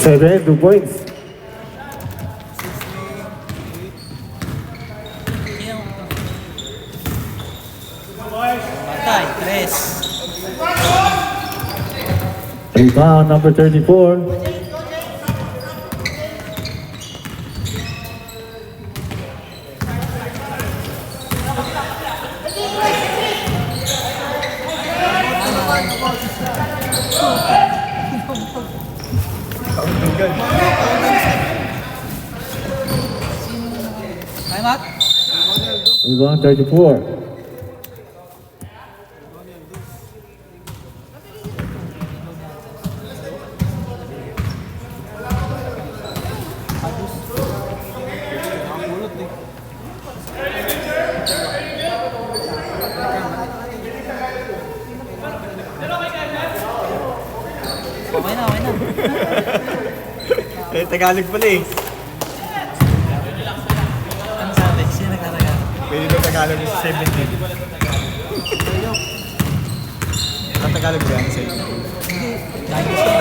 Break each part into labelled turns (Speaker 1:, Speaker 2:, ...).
Speaker 1: 7, 2 points.
Speaker 2: Patay, 3.
Speaker 1: Rebound number 34.
Speaker 2: Time out.
Speaker 1: Rebound 34.
Speaker 2: Okay na, okay na.
Speaker 3: Tagalog pala eh.
Speaker 2: Ano sabi? Sino nagkatagal?
Speaker 3: Pwede daw Tagalog is 17. Ang Tagalog ba yan?
Speaker 2: Hindi. Dahil siya.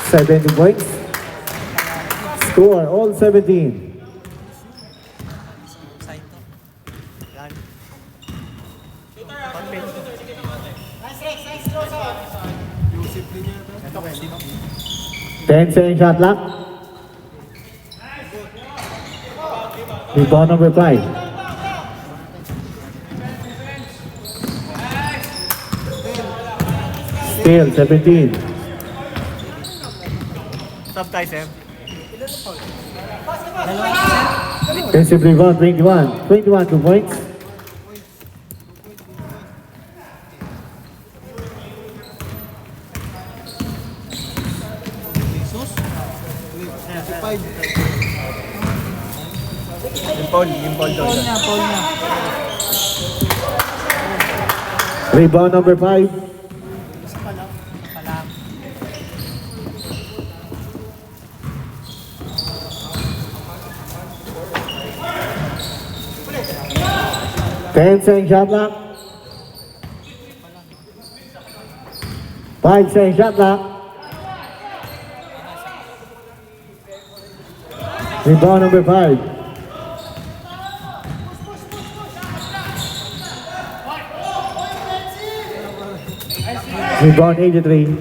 Speaker 1: 7 points. Score all 17.
Speaker 2: Side to.
Speaker 3: Yan.
Speaker 1: 10-second shot clock. Rebound number 5. Still 17.
Speaker 3: Stop tayo, Sam.
Speaker 1: Defensive rebound 21. 21, 2 points.
Speaker 3: Yung Paul daw.
Speaker 2: Paul na, Paul na.
Speaker 1: Rebound number 5.
Speaker 2: Palam.
Speaker 1: 10-second shot clock. 5-second shot clock. Rebound number 5. Rebound 83.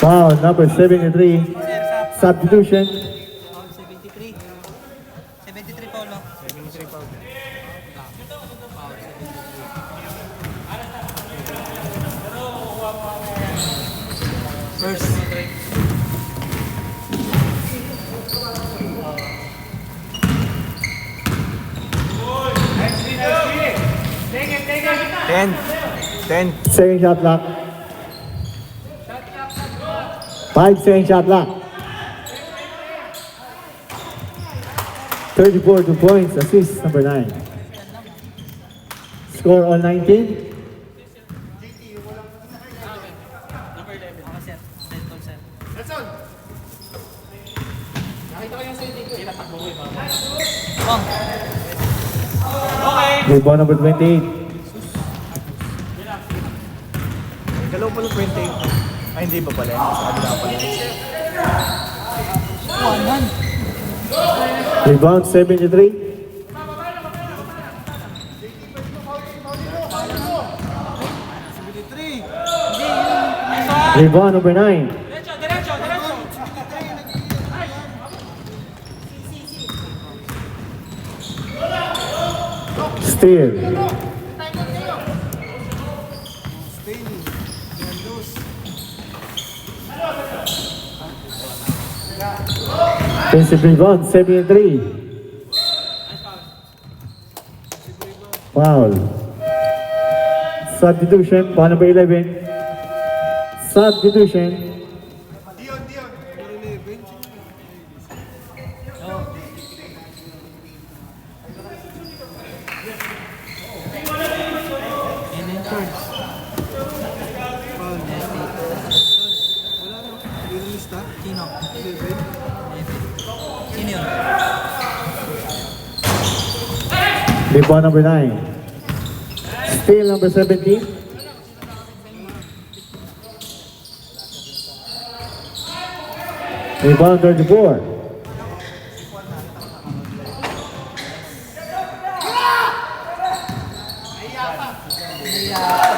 Speaker 1: Foul number 73. Substitution.
Speaker 2: 73. 73, Paulo.
Speaker 3: 73 Paul.
Speaker 2: First.
Speaker 3: Ten. 10.
Speaker 1: Second shot clock. 5-second shot clock. 34 2 points. Assist number 9. Score on 19.
Speaker 2: Ako, sir. Side call, sir. Bang.
Speaker 1: Rebound number 28.
Speaker 3: Galaw pala 28. Ay, hindi ba pala? Sabi na pala.
Speaker 2: Wanan.
Speaker 1: Rebound 73. Rebound number 9. Steal. Defensive rebound 73. Foul. Substitution, ball number 11. Substitution.
Speaker 2: Sino?
Speaker 1: Rebound number 9. Steal number 17. Rebound 34.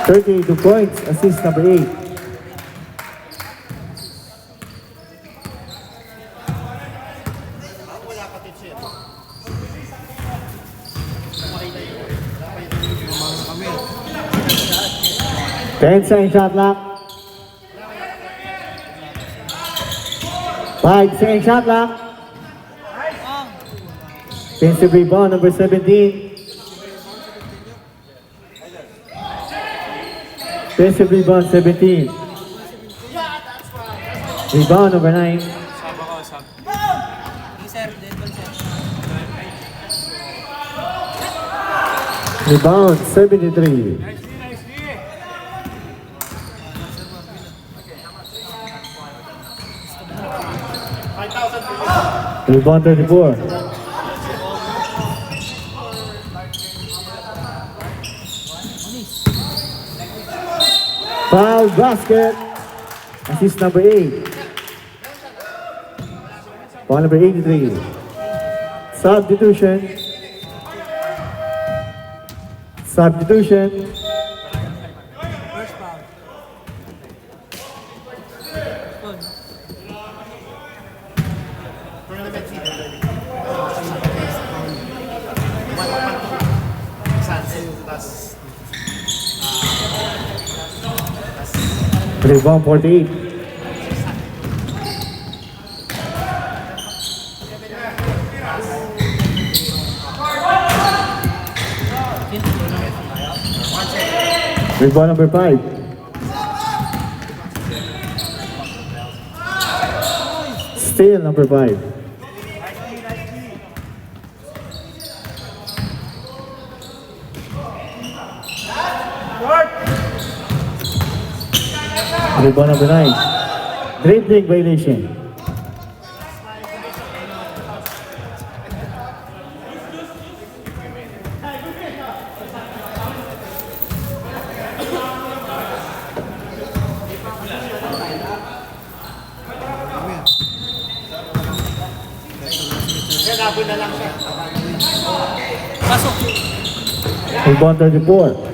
Speaker 1: Thirty-two points, assist number 8. Ten-second shot clock. 5-second shot clock. Defensive rebound number 17. Defensive rebound 17. Rebound number 9.
Speaker 2: Sab ako, sab. Sir, dead ball, sir.
Speaker 1: Rebound 73. Rebound 34. Foul basket. Assist number 8. Foul number 83. Substitution. Substitution.
Speaker 2: First foul. Goal.
Speaker 1: Rebound 48. Rebound number 5. Steal number 5. Rebound number 9. Dribbling violation.
Speaker 2: Pasok.
Speaker 1: Rebound 34.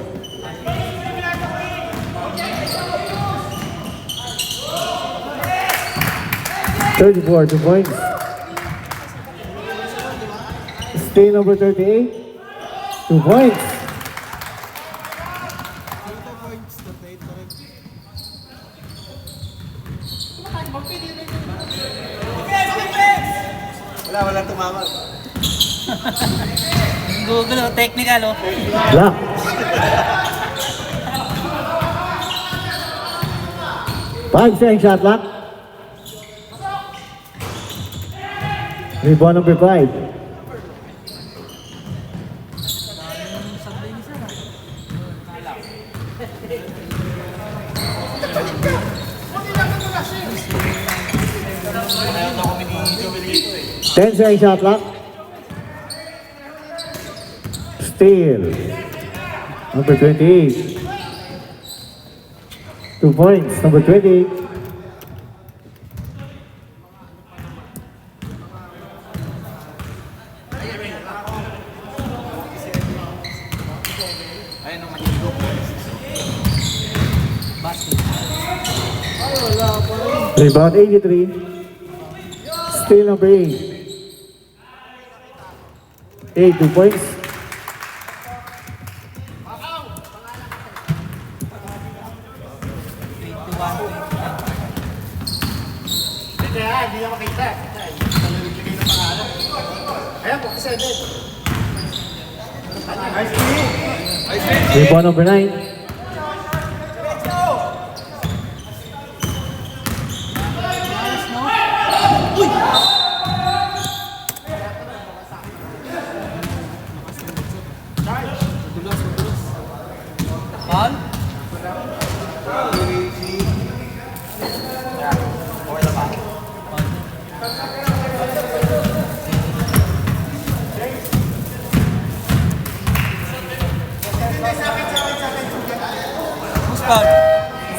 Speaker 1: Thirty-four, 2 points. Stay number 38. 2 points.
Speaker 3: Wala tumawag.
Speaker 2: Google, oh, technical, oh.
Speaker 1: Block. Five-second shot clock. Rebound number 5. Ten-second shot clock. Steal. Number 28. 2 points. Number 28.
Speaker 2: Basket.
Speaker 1: Rebound 83. Steal number 8. 8, 2 points.
Speaker 3: Hindi na makita. Nagbigay ng pangalan. Ayan po, 7.
Speaker 1: Rebound number 9.
Speaker 2: Foul?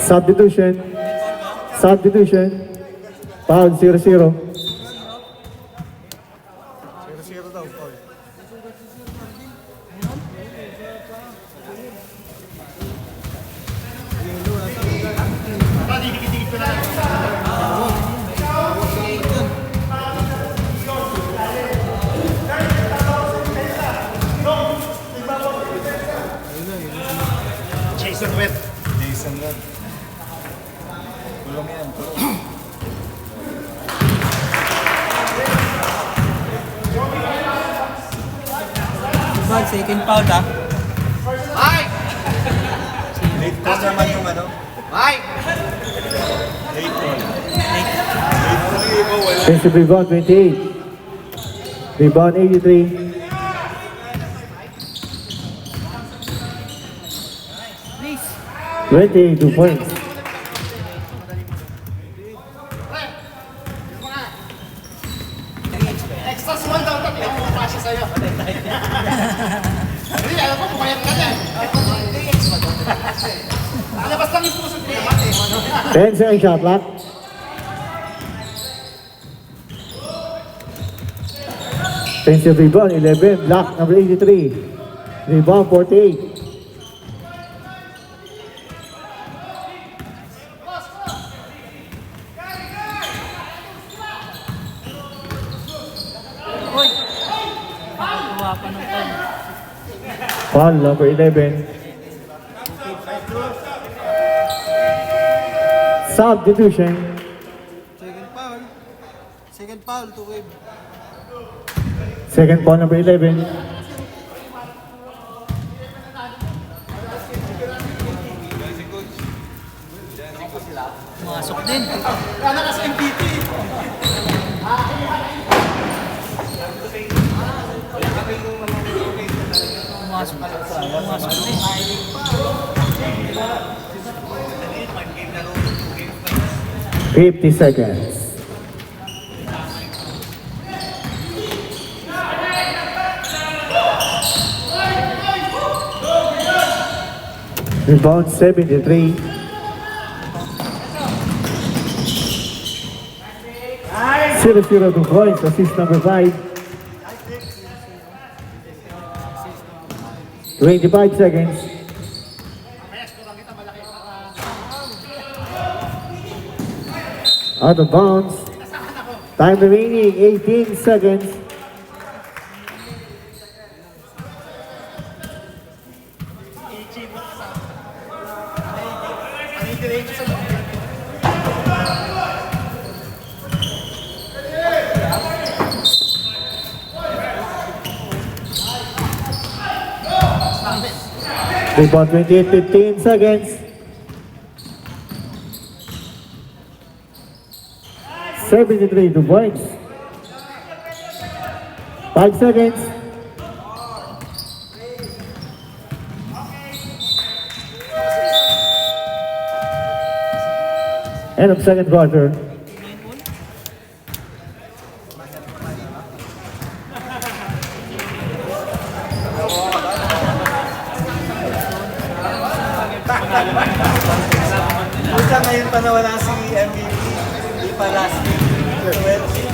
Speaker 1: Substitution. Substitution. Foul 0-0.
Speaker 3: 0-0 daw, Paul. Tadi dikit-dikit ko na. Jason Webb.
Speaker 4: Jason Lod. Tulong yan, tulong.
Speaker 2: Ball, second foul ha.
Speaker 3: Mike!
Speaker 4: Late call naman yung ano.
Speaker 3: Mike!
Speaker 4: Late call. Late call yung iba wala.
Speaker 1: Defensive rebound 28. Rebound 83.
Speaker 2: Please.
Speaker 1: 22 points.
Speaker 3: Extra small daw ito. Hindi ako mapasya sa'yo. Hindi, alam ko, pumayat ka na. Alabas lang yung puso ko.
Speaker 1: 10 seconds shot clock. Defensive rebound 11. Block number 83. Rebound 48.
Speaker 2: Hoy! Nakukuha pa ng foul.
Speaker 1: Foul number 11. Substitution.
Speaker 2: Second foul. Second foul to wave.
Speaker 1: Second foul number 11.
Speaker 2: Masok din.
Speaker 3: Kala ka sa MVP.
Speaker 2: Masok. Masok din.
Speaker 1: 50 seconds. Rebound 73. Zero to points. Assist number 5. 25 seconds. Out of bounds. Time remaining 18 seconds. Rebound 28, 15 seconds. 73 to points. 5 seconds. End of second quarter.
Speaker 4: Puta ngayon pa nawala si MVP. Hindi pa last week. 12.